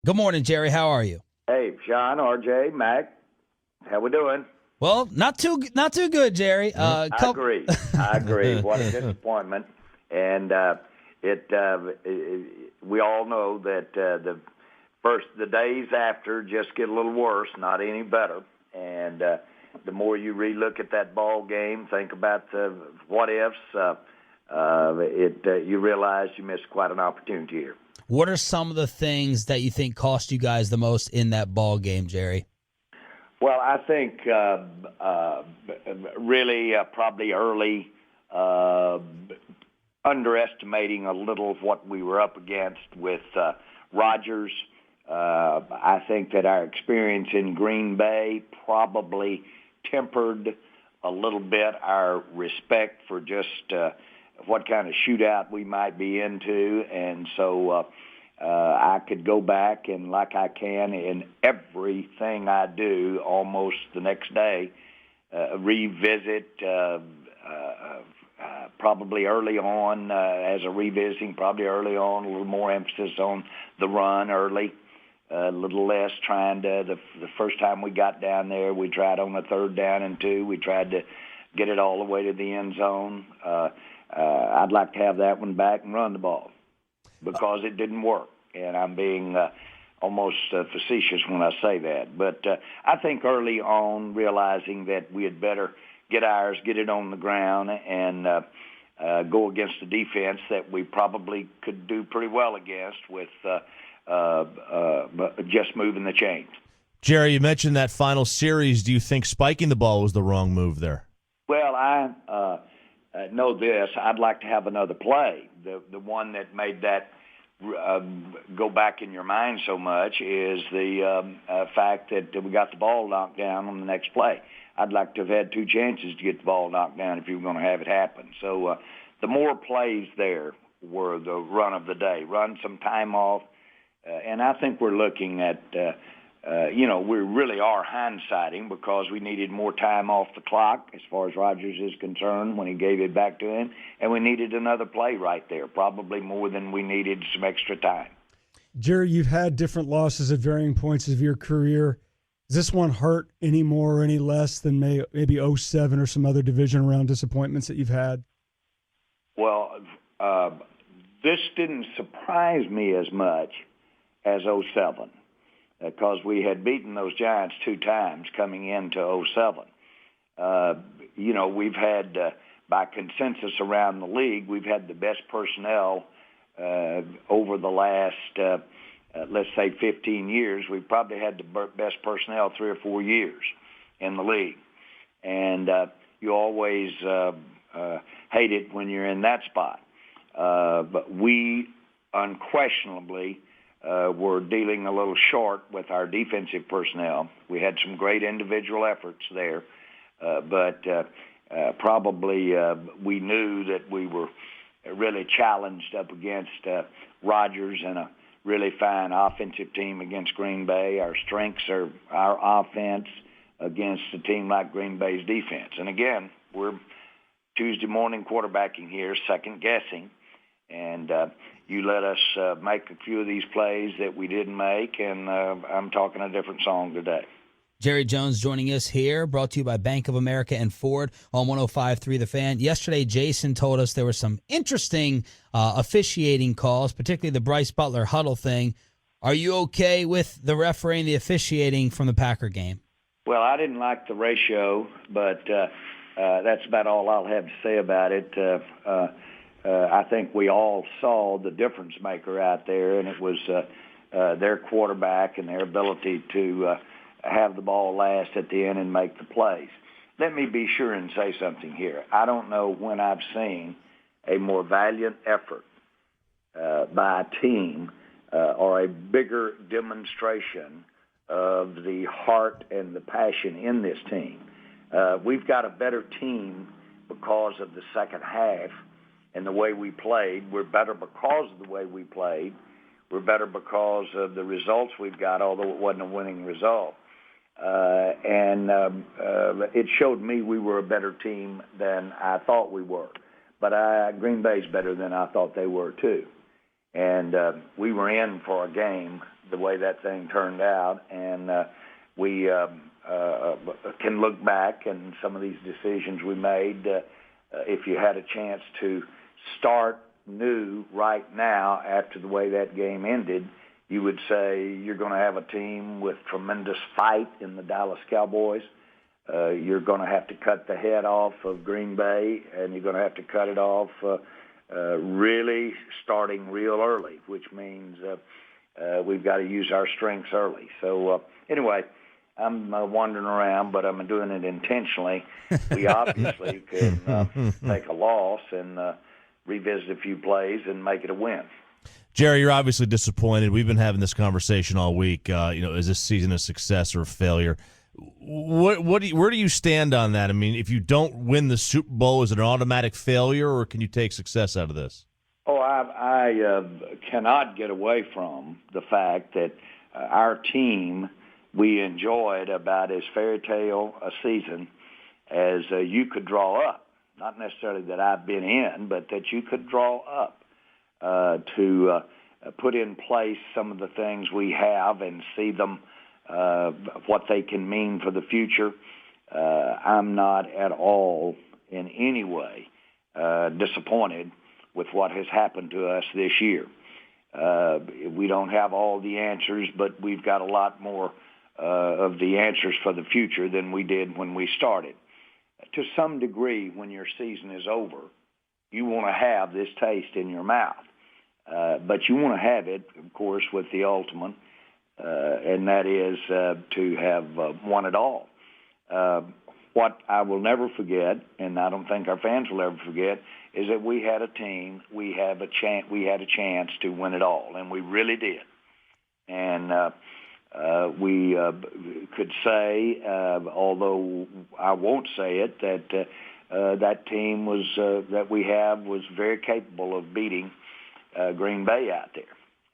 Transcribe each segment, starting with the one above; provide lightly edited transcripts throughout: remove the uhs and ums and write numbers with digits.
Good morning, Jerry. How are you? Hey, Sean, RJ, Mac, how we doing? Well, not too good, Jerry. I agree. What a disappointment. And we all know that the days after just get a little worse, not any better. And the more you relook at that ball game, think about the what ifs, you realize you missed quite an opportunity here. What are some of the things that you think cost you guys the most in that ball game, Jerry? Well, I think really probably early underestimating a little of what we were up against with Rodgers. I think that our experience in Green Bay probably tempered a little bit our respect for just what kind of shootout we might be into. And so I could go back and, like I can in everything I do almost the next day, revisit probably early on as a revisiting, probably early on, a little more emphasis on the run early, a little less trying to, the first time we got down there, we tried on a 3rd down and 2. We tried to get it all the way to the end zone. I'd like to have that one back and run the ball because it didn't work. And I'm being almost facetious when I say that. But I think early on realizing that we had better get ours, get it on the ground, and go against a defense that we probably could do pretty well against with just moving the chains. Jerry, you mentioned that final series. Do you think spiking the ball was the wrong move there? Well, I know this. I'd like to have another play. The one that made that go back in your mind so much is the fact that we got the ball knocked down on the next play. I'd like to have had 2 chances to get the ball knocked down if you were going to have it happen. So the more plays there were the run of the day. Run some time off. And I think we're looking at, we really are hindsighting because we needed more time off the clock as far as Rodgers is concerned when he gave it back to him. And we needed another play right there, probably more than we needed some extra time. Jerry, you've had different losses at varying points of your career. Does this one hurt any more or any less than maybe 07 or some other division round disappointments that you've had? Well, this didn't surprise me as much as 07 because we had beaten those Giants 2 times coming into 07. We've had, by consensus around the league, we've had the best personnel over the last let's say 15 years. We've probably had the best personnel 3 or 4 years in the league. And you always hate it when you're in that spot. But we unquestionably were dealing a little short with our defensive personnel. We had some great individual efforts there, but probably we knew that we were really challenged up against Rodgers and a really fine offensive team against Green Bay. Our strengths are our offense against a team like Green Bay's defense. And again, we're Tuesday morning quarterbacking here, second guessing, and you let us make a few of these plays that we didn't make, and I'm talking a different song today. Jerry Jones joining us here, brought to you by Bank of America and Ford on 105.3 The Fan. Yesterday, Jason told us there were some interesting officiating calls, particularly the Bryce Butler huddle thing. Are you okay with the refereeing, the officiating from the Packer game? Well, I didn't like the ratio, but that's about all I'll have to say about it. I think we all saw the difference maker out there, and it was their quarterback and their ability to have the ball last at the end and make the plays. Let me be sure and say something here. I don't know when I've seen a more valiant effort by a team or a bigger demonstration of the heart and the passion in this team. We've got a better team because of the second half and the way we played. We're better because of the way we played. We're better because of the results we've got, although it wasn't a winning result. And it showed me we were a better team than I thought we were. But Green Bay's better than I thought they were, too. And we were in for a game the way that thing turned out, and we can look back and some of these decisions we made. If you had a chance to start new right now after the way that game ended, you would say you're going to have a team with tremendous fight in the Dallas Cowboys. You're going to have to cut the head off of Green Bay, and you're going to have to cut it off really starting real early, which means we've got to use our strengths early. So anyway, I'm wandering around, but I'm doing it intentionally. We obviously can take a loss and revisit a few plays and make it a win. Jerry, you're obviously disappointed. We've been having this conversation all week. Is this season a success or a failure? Where do you stand on that? I mean, if you don't win the Super Bowl, is it an automatic failure, or can you take success out of this? Oh, I cannot get away from the fact that our team, we enjoyed about as fairy tale a season as you could draw up. Not necessarily that I've been in, but that you could draw up to put in place some of the things we have and see them, what they can mean for the future. I'm not at all in any way disappointed with what has happened to us this year. We don't have all the answers, but we've got a lot more of the answers for the future than we did when we started. To some degree, when your season is over, you want to have this taste in your mouth. But you want to have it, of course, with the ultimate, and that is to have won it all. What I will never forget, and I don't think our fans will ever forget, is that we had a team, we had a chance to win it all, and we really did. And we could say, although I won't say it, that that team was that we have was very capable of beating Green Bay out there.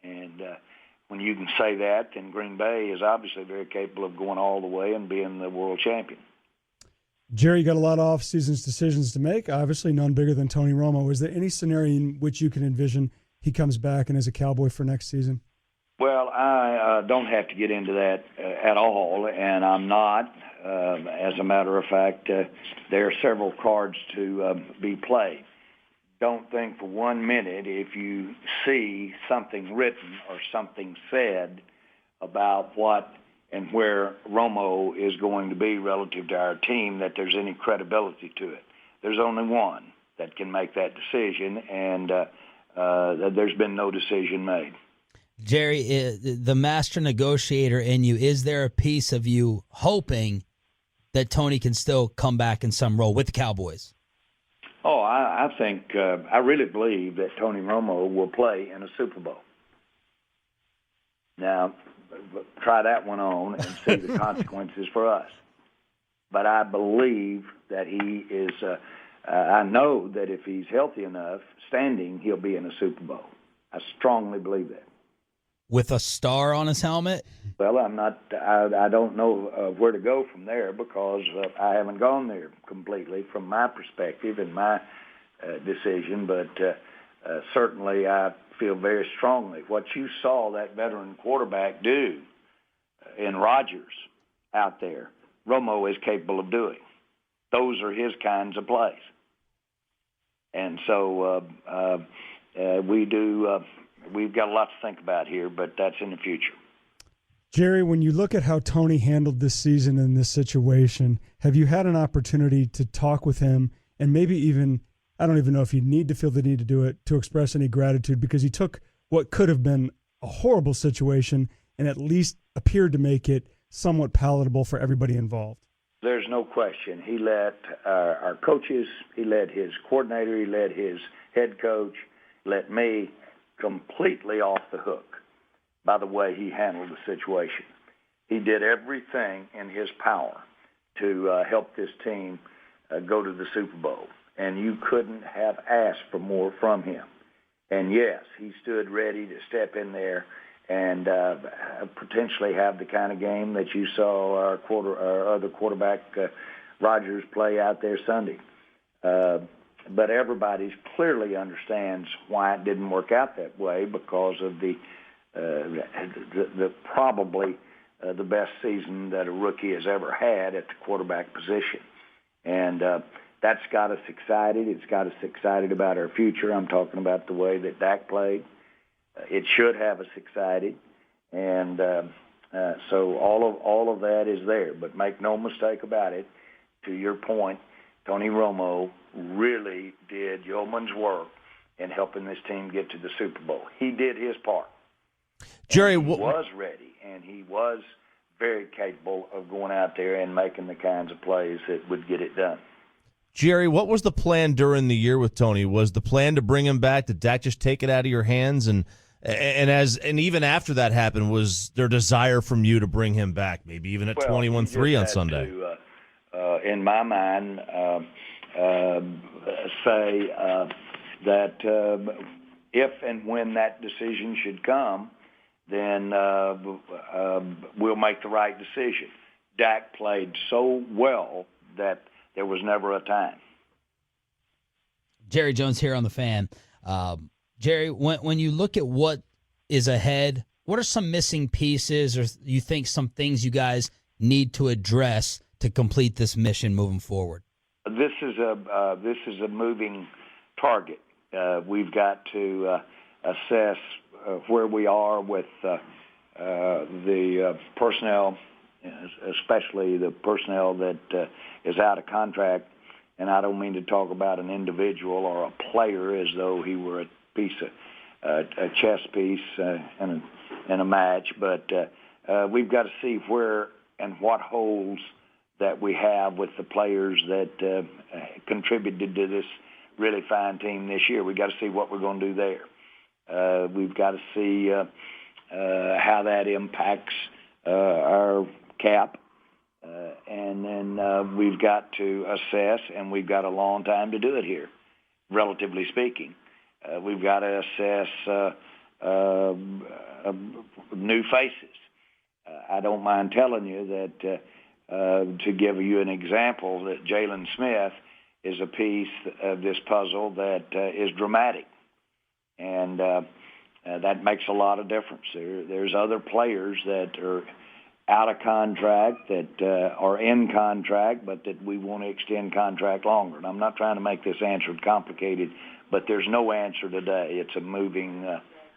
And when you can say that, then Green Bay is obviously very capable of going all the way and being the world champion. Jerry, you got a lot of off-season decisions to make, obviously none bigger than Tony Romo. Is there any scenario in which you can envision he comes back and is a Cowboy for next season? Well, I don't have to get into that at all, and I'm not. As a matter of fact, there are several cards to be played. Don't think for 1 minute if you see something written or something said about what and where Romo is going to be relative to our team that there's any credibility to it. There's only one that can make that decision, and there's been no decision made. Jerry, the master negotiator in you, is there a piece of you hoping that Tony can still come back in some role with the Cowboys? Oh, I think, I really believe that Tony Romo will play in a Super Bowl. Now, try that one on and see the consequences for us. But I believe that he is, I know that if he's healthy enough, standing, he'll be in a Super Bowl. I strongly believe that. With a star on his helmet? Well, I don't know where to go from there because I haven't gone there completely from my perspective and my decision, but certainly I feel very strongly what you saw that veteran quarterback do in Rodgers out there, Romo is capable of doing. Those are his kinds of plays. And so we've got a lot to think about here, but that's in the future. Jerry, when you look at how Tony handled this season in this situation, have you had an opportunity to talk with him and maybe even, I don't even know if you need to feel the need to do it, to express any gratitude because he took what could have been a horrible situation and at least appeared to make it somewhat palatable for everybody involved? There's no question. He let our coaches, he let his coordinator, he let his head coach, let me completely off the hook by the way he handled the situation. He did everything in his power to help this team go to the Super Bowl, and you couldn't have asked for more from him. And yes, he stood ready to step in there and potentially have the kind of game that you saw our other quarterback, Rodgers, play out there Sunday. But everybody clearly understands why it didn't work out that way because of the probably the best season that a rookie has ever had at the quarterback position. And that's got us excited. It's got us excited about our future. I'm talking about the way that Dak played. It should have us excited. And so all of that is there. But make no mistake about it, to your point, Tony Romo really did yeoman's work in helping this team get to the Super Bowl. He did his part. Jerry, He was ready, and he was very capable of going out there and making the kinds of plays that would get it done. Jerry, what was the plan during the year with Tony? Was the plan to bring him back? Did Dak just take it out of your hands? And even after that happened, was there desire from you to bring him back, maybe even at 21-3 on Sunday? In my mind, say that if and when that decision should come, then we'll make the right decision. Dak played so well that there was never a time. Jerry Jones here on The Fan. Jerry, when you look at what is ahead, what are some missing pieces, or you think some things you guys need to address to complete this mission moving forward? This is a moving target. We've got to assess where we are with the personnel, especially the personnel that is out of contract. And I don't mean to talk about an individual or a player as though he were a piece of a chess piece in a match, but we've got to see where and what holes that we have with the players that contributed to this really fine team this year. We've got to see what we're going to do there. We've got to see how that impacts our cap. And then we've got to assess, and we've got a long time to do it here, relatively speaking. We've got to assess new faces. I don't mind telling you that, to give you an example, that Jalen Smith is a piece of this puzzle that is dramatic. And that makes a lot of difference. There's other players that are out of contract, that are in contract, but that we want to extend contract longer. And I'm not trying to make this answer complicated, but there's no answer today. It's a moving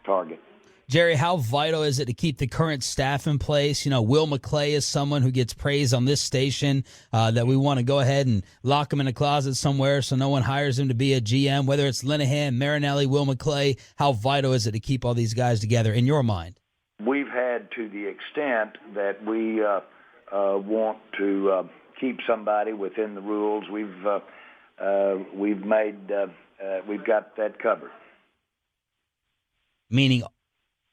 target. Jerry, how vital is it to keep the current staff in place? You know, Will McClay is someone who gets praised on this station, that we want to go ahead and lock him in a closet somewhere so no one hires him to be a GM, whether it's Linehan, Marinelli, Will McClay. How vital is it to keep all these guys together in your mind? We've had, to the extent that we want to keep somebody within the rules, we've got that covered. Meaning,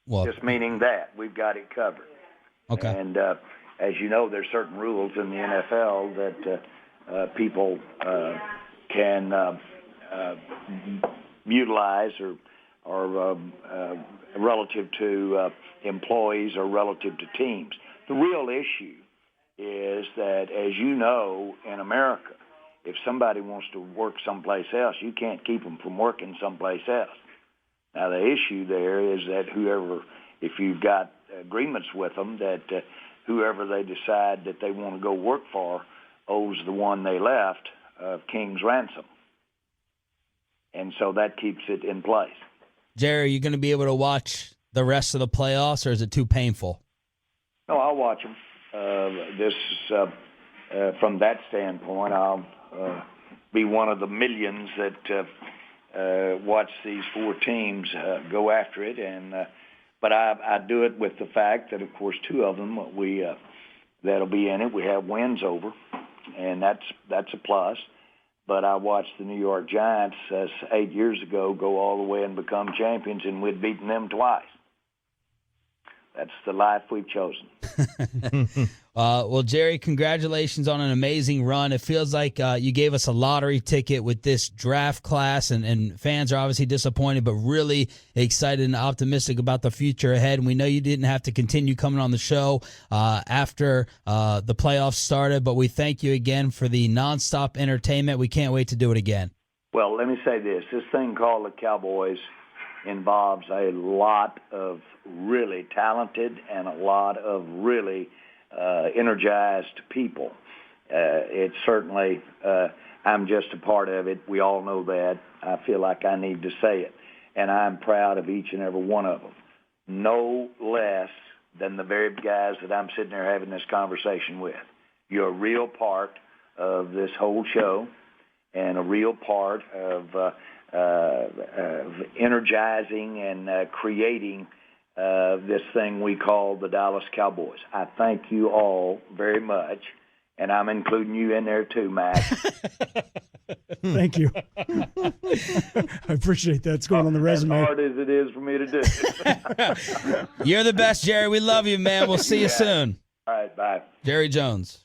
well, just meaning that we've got it covered. Okay. And as you know, there's certain rules in the NFL that people can utilize or relative to employees or relative to teams. The real issue is that, as you know, in America, if somebody wants to work someplace else, you can't keep them from working someplace else. Now, the issue there is that if you've got agreements with them, that whoever they decide that they want to go work for owes the one they left king's ransom. And so that keeps it in place. Jerry, are you going to be able to watch the rest of the playoffs, or is it too painful? No, I'll watch them. From that standpoint, I'll be one of the millions that watch these four teams go after it. But I do it with the fact that, of course, two of them that'll be in it. We have wins over, and that's a plus. But I watched the New York Giants 8 years ago go all the way and become champions, and we'd beaten them twice. That's the life we've chosen. Well, Jerry, congratulations on an amazing run. It feels like you gave us a lottery ticket with this draft class, and fans are obviously disappointed, but really excited and optimistic about the future ahead. And we know you didn't have to continue coming on the show after the playoffs started, but we thank you again for the nonstop entertainment. We can't wait to do it again. Well, let me say this. This thing called the Cowboys involves a lot of really talented and a lot of really energized people. It's certainly, I'm just a part of it. We all know that. I feel like I need to say it. And I'm proud of each and every one of them. No less than the very guys that I'm sitting there having this conversation with. You're a real part of this whole show and a real part of energizing and creating this thing we call the Dallas Cowboys. I thank you all very much, and I'm including you in there too, Matt. Thank you. I appreciate that. It's going on the resume. As hard as it is for me to do. You're the best, Jerry. We love you, man. We'll see you soon. All right, bye. Jerry Jones.